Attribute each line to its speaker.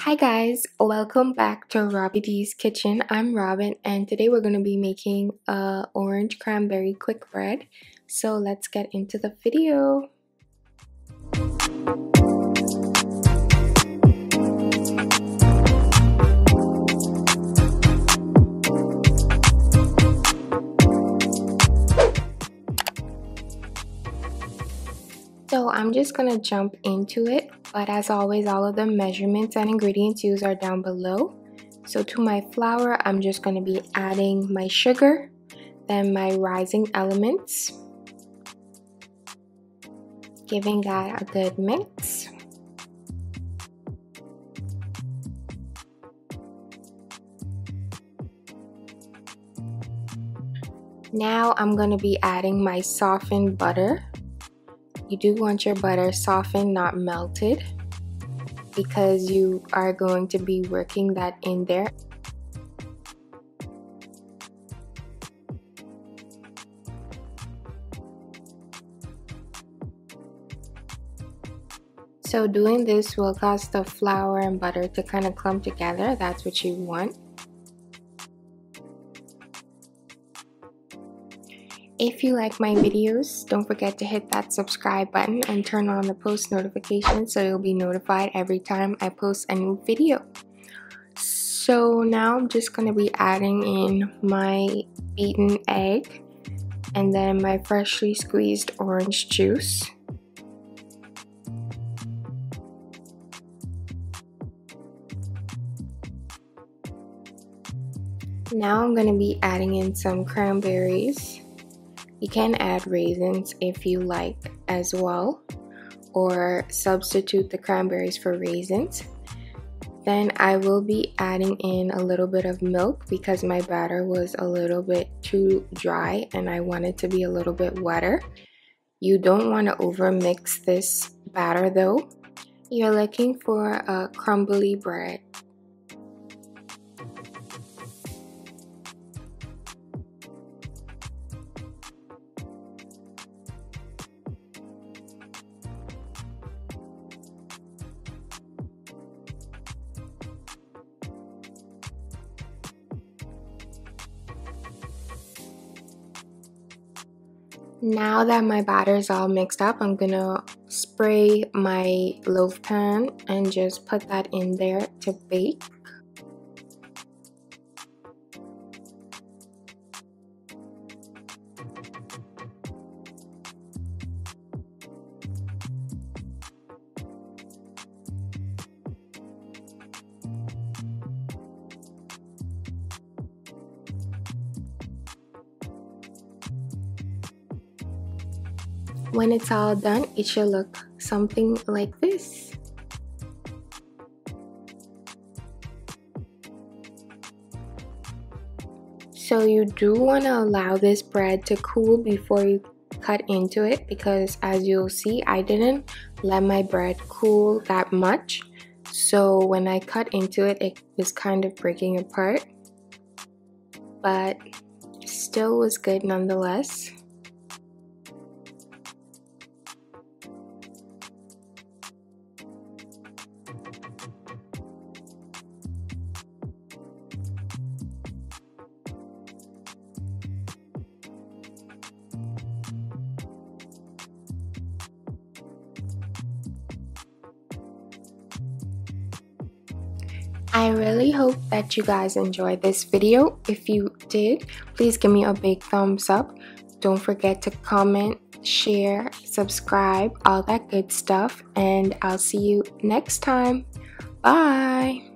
Speaker 1: Hi guys, welcome back to Robbie D's Kitchen. I'm Robin and today we're going to be making a orange cranberry quick bread. So let's get into the video. So I'm just going to jump into it, but as always, all of the measurements and ingredients used are down below. So to my flour, I'm just going to be adding my sugar, then my rising elements, giving that a good mix. Now I'm going to be adding my softened butter. You do want your butter softened, not melted, because you are going to be working that in there. So doing this will cause the flour and butter to kind of clump together. That's what you want. If you like my videos, don't forget to hit that subscribe button and turn on the post notifications so you'll be notified every time I post a new video. So now I'm just going to be adding in my beaten egg and then my freshly squeezed orange juice. Now I'm going to be adding in some cranberries. You can add raisins if you like as well, or substitute the cranberries for raisins. Then I will be adding in a little bit of milk because my batter was a little bit too dry and I want it to be a little bit wetter. You don't want to over mix this batter though. You're looking for a crumbly bread. Now that my batter is all mixed up, I'm gonna spray my loaf pan and just put that in there to bake. When it's all done, it should look something like this. So you do want to allow this bread to cool before you cut into it, because as you'll see, I didn't let my bread cool that much. So when I cut into it, it was kind of breaking apart, but still was good nonetheless. I really hope that you guys enjoyed this video. If you did, please give me a big thumbs up. Don't forget to comment, share, subscribe, all that good stuff, and I'll see you next time. Bye!